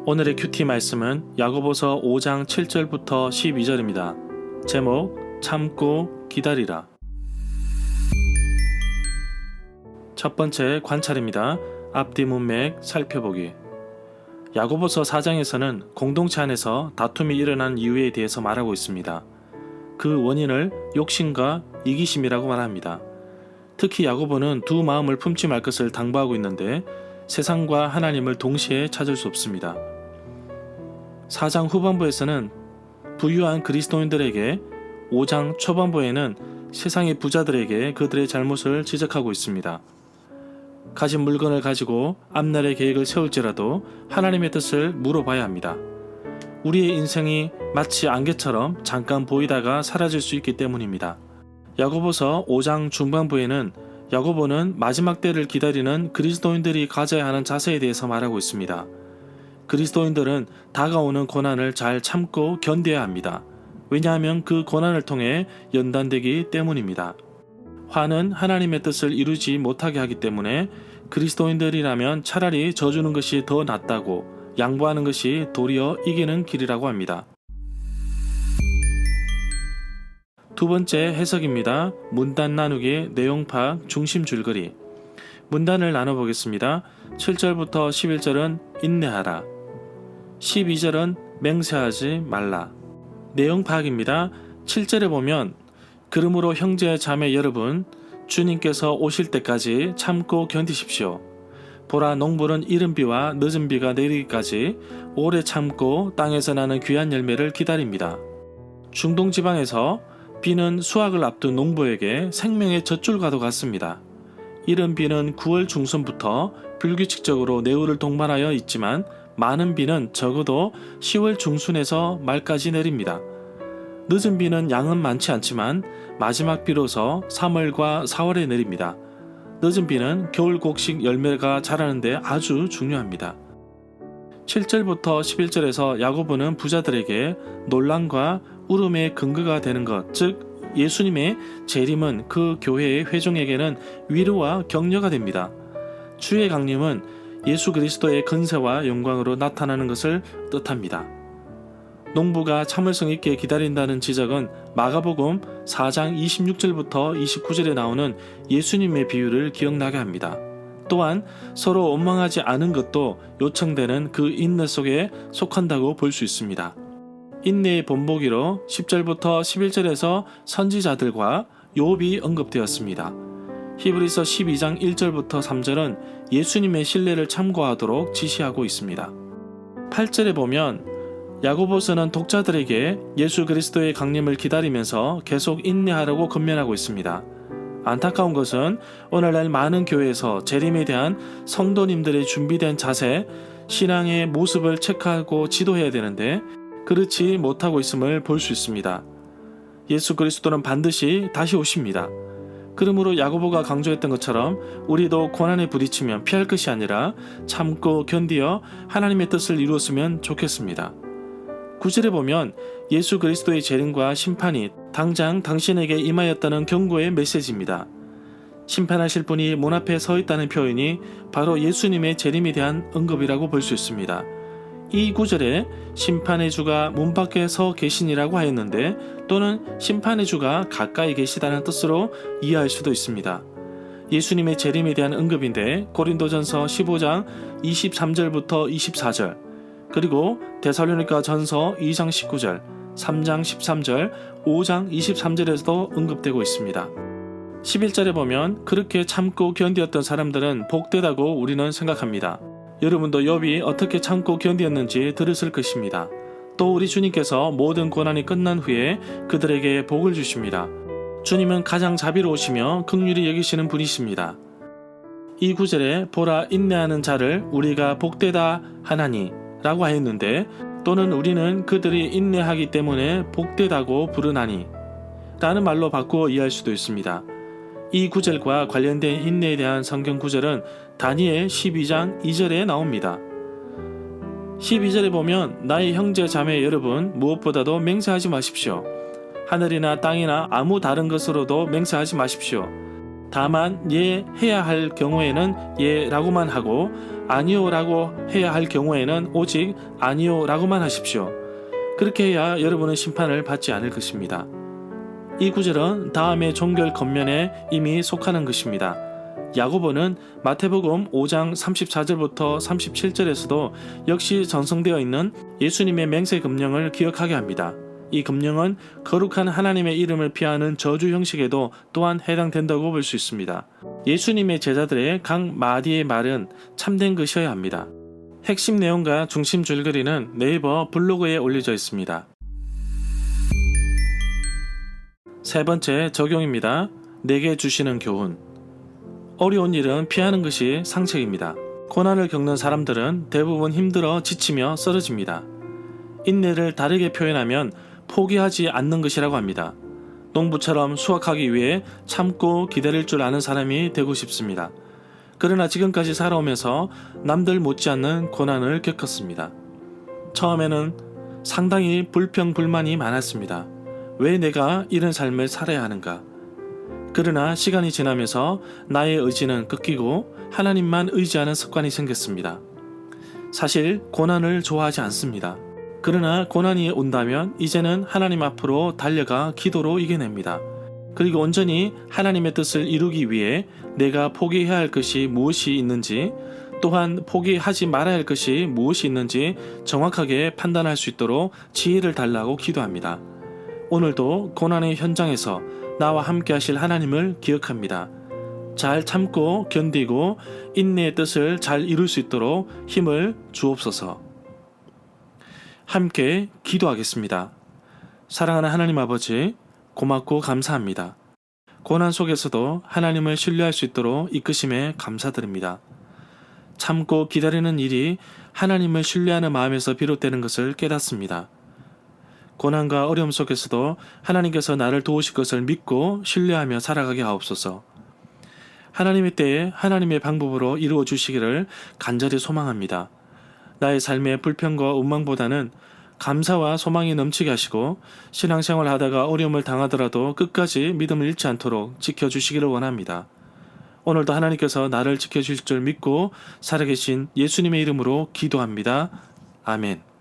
오늘의 큐티 말씀은 야고보서 5장 7절부터 12절입니다. 제목 참고 기다리라. 첫 번째 관찰입니다. 앞뒤 문맥 살펴보기. 야고보서 4장에서는 공동체 안에서 다툼이 일어난 이유에 대해서 말하고 있습니다. 그 원인을 욕심과 이기심이라고 말합니다. 특히 야고보는 두 마음을 품지 말 것을 당부하고 있는데 세상과 하나님을 동시에 찾을 수 없습니다. 4장 후반부에서는 부유한 그리스도인들에게, 5장 초반부에는 세상의 부자들에게 그들의 잘못을 지적하고 있습니다. 가진 물건을 가지고 앞날의 계획을 세울지라도 하나님의 뜻을 물어봐야 합니다. 우리의 인생이 마치 안개처럼 잠깐 보이다가 사라질 수 있기 때문입니다. 야고보서 5장 중반부에는 야고보는 마지막 때를 기다리는 그리스도인들이 가져야 하는 자세에 대해서 말하고 있습니다. 그리스도인들은 다가오는 고난을 잘 참고 견뎌야 합니다. 왜냐하면 그 고난을 통해 연단되기 때문입니다. 화는 하나님의 뜻을 이루지 못하게 하기 때문에 그리스도인들이라면 차라리 져주는 것이 더 낫다고, 양보하는 것이 도리어 이기는 길이라고 합니다. 두 번째 해석입니다. 문단 나누기 내용 파악 중심 줄거리. 문단을 나눠보겠습니다. 7절부터 11절은 인내하라. 12절은 맹세하지 말라. 내용 파악입니다. 7절에 보면 그러므로 형제 자매 여러분, 주님께서 오실 때까지 참고 견디십시오. 보라, 농부는 이른 비와 늦은 비가 내리기까지 오래 참고 땅에서 나는 귀한 열매를 기다립니다. 중동 지방에서 비는 수확을 앞둔 농부에게 생명의 젖줄과도 같습니다. 이른 비는 9월 중순부터 불규칙적으로 내후를 동반하여 있지만 많은 비는 적어도 10월 중순에서 말까지 내립니다. 늦은 비는 양은 많지 않지만 마지막 비로소 3월과 4월에 내립니다. 늦은 비는 겨울 곡식 열매가 자라는 데 아주 중요합니다. 7절부터 11절에서 야고보는 부자들에게 논란과 울음의 근거가 되는 것, 즉 예수님의 재림은 그 교회의 회중에게는 위로와 격려가 됩니다. 주의 강림은 예수 그리스도의 근세와 영광으로 나타나는 것을 뜻합니다. 농부가 참을성 있게 기다린다는 지적은 마가복음 4장 26절부터 29절에 나오는 예수님의 비유를 기억나게 합니다. 또한 서로 원망하지 않은 것도 요청되는 그 인내 속에 속한다고 볼 수 있습니다. 인내의 본보기로 10절부터 11절에서 선지자들과 욥이 언급되었습니다. 히브리서 12장 1절부터 3절은 예수님의 신뢰를 참고하도록 지시하고 있습니다. 8절에 보면 야고보서는 독자들에게 예수 그리스도의 강림을 기다리면서 계속 인내하라고 권면하고 있습니다. 안타까운 것은 오늘날 많은 교회에서 재림에 대한 성도님들의 준비된 자세, 신앙의 모습을 체크하고 지도해야 되는데 그렇지 못하고 있음을 볼 수 있습니다. 예수 그리스도는 반드시 다시 오십니다. 그러므로 야고보가 강조했던 것처럼 우리도 고난에 부딪히면 피할 것이 아니라 참고 견디어 하나님의 뜻을 이루었으면 좋겠습니다. 9절에 보면 예수 그리스도의 재림과 심판이 당장 당신에게 임하였다는 경고의 메시지입니다. 심판하실 분이 문 앞에 서 있다는 표현이 바로 예수님의 재림에 대한 언급이라고 볼 수 있습니다. 이 구절에 심판의 주가 문 밖에 서 계시니라고 하였는데, 또는 심판의 주가 가까이 계시다는 뜻으로 이해할 수도 있습니다. 예수님의 재림에 대한 언급인데 고린도전서 15장 23절부터 24절, 그리고 데살로니가 전서 2장 19절, 3장 13절, 5장 23절에서도 언급되고 있습니다. 11절에 보면 그렇게 참고 견디었던 사람들은 복되다고 우리는 생각합니다. 여러분도 욥이 어떻게 참고 견디었는지 들으실 것입니다. 또 우리 주님께서 모든 고난이 끝난 후에 그들에게 복을 주십니다. 주님은 가장 자비로우시며 긍휼히 여기시는 분이십니다. 이 구절에 보라, 인내하는 자를 우리가 복되다 하나니 라고 하였는데, 또는 우리는 그들이 인내하기 때문에 복되다고 부르나니 라는 말로 바꾸어 이해할 수도 있습니다. 이 구절과 관련된 인내에 대한 성경 구절은 다니엘 12장 2절에 나옵니다. 12절에 보면 나의 형제 자매 여러분, 무엇보다도 맹세하지 마십시오. 하늘이나 땅이나 아무 다른 것으로도 맹세하지 마십시오. 다만 예 해야 할 경우에는 예라고만 하고 아니요라고 해야 할 경우에는 오직 아니요라고만 하십시오. 그렇게 해야 여러분은 심판을 받지 않을 것입니다. 이 구절은 다음의 종결 겉면에 이미 속하는 것입니다. 야고보는 마태복음 5장 34절부터 37절에서도 역시 전성되어 있는 예수님의 맹세 금령을 기억하게 합니다. 이 금령은 거룩한 하나님의 이름을 피하는 저주 형식에도 또한 해당된다고 볼 수 있습니다. 예수님의 제자들의 각 마디의 말은 참된 것이어야 합니다. 핵심 내용과 중심 줄거리는 네이버 블로그에 올려져 있습니다. 세 번째 적용입니다. 내게 주시는 교훈. 어려운 일은 피하는 것이 상책입니다. 고난을 겪는 사람들은 대부분 힘들어 지치며 쓰러집니다. 인내를 다르게 표현하면 포기하지 않는 것이라고 합니다. 농부처럼 수확하기 위해 참고 기다릴 줄 아는 사람이 되고 싶습니다. 그러나 지금까지 살아오면서 남들 못지않는 고난을 겪었습니다. 처음에는 상당히 불평불만이 많았습니다. 왜 내가 이런 삶을 살아야 하는가? 그러나 시간이 지나면서 나의 의지는 꺾이고 하나님만 의지하는 습관이 생겼습니다. 사실 고난을 좋아하지 않습니다. 그러나 고난이 온다면 이제는 하나님 앞으로 달려가 기도로 이겨냅니다. 그리고 온전히 하나님의 뜻을 이루기 위해 내가 포기해야 할 것이 무엇이 있는지, 또한 포기하지 말아야 할 것이 무엇이 있는지 정확하게 판단할 수 있도록 지혜를 달라고 기도합니다. 오늘도 고난의 현장에서 나와 함께 하실 하나님을 기억합니다. 잘 참고 견디고 인내의 뜻을 잘 이룰 수 있도록 힘을 주옵소서. 함께 기도하겠습니다. 사랑하는 하나님 아버지, 고맙고 감사합니다. 고난 속에서도 하나님을 신뢰할 수 있도록 이끄심에 감사드립니다. 참고 기다리는 일이 하나님을 신뢰하는 마음에서 비롯되는 것을 깨닫습니다. 고난과 어려움 속에서도 하나님께서 나를 도우실 것을 믿고 신뢰하며 살아가게 하옵소서. 하나님의 때에 하나님의 방법으로 이루어 주시기를 간절히 소망합니다. 나의 삶의 불평과 원망보다는 감사와 소망이 넘치게 하시고 신앙생활 하다가 어려움을 당하더라도 끝까지 믿음을 잃지 않도록 지켜주시기를 원합니다. 오늘도 하나님께서 나를 지켜주실 줄 믿고 살아계신 예수님의 이름으로 기도합니다. 아멘.